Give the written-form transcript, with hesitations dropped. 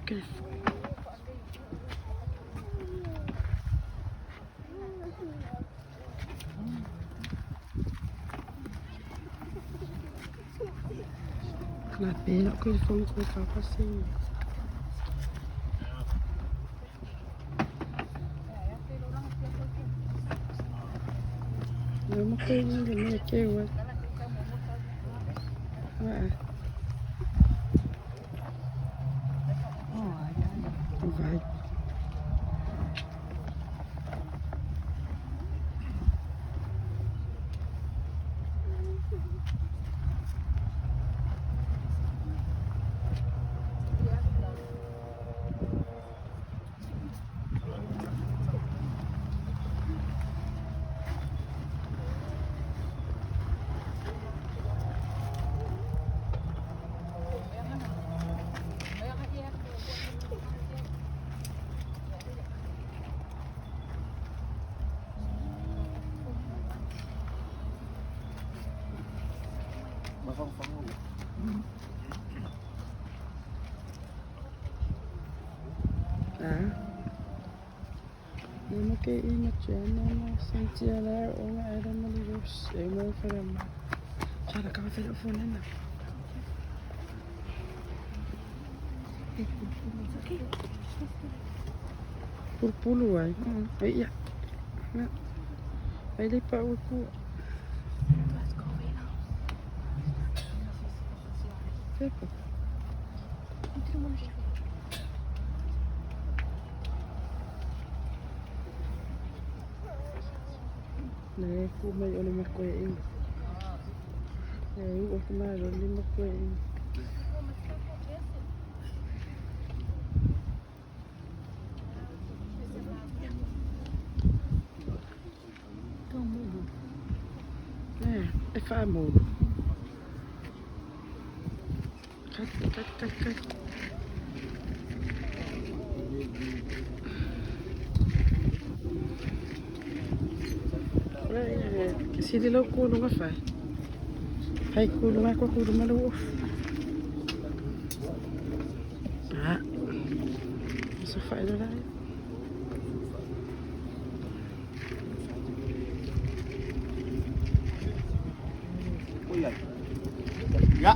كيف la pena que eles foram colocar para cima. Eu não tenho ninguém aqui, ué. Vai. Não quer ir na chama, sentir ela ou era uma luz, eu não farei mal. Já na cama telefone não. Por pulo aí, aí ya, aí lipat aku. Siapa? Này, cô mày ở đây mà quay em. Này, ở đây mà rồi đi mà quay em. Nè, cái pha mù. Cắt. Sili lo kulunga fa. Hai kulunga ko kulunga lo. So fa ilo la. Ui. Ya.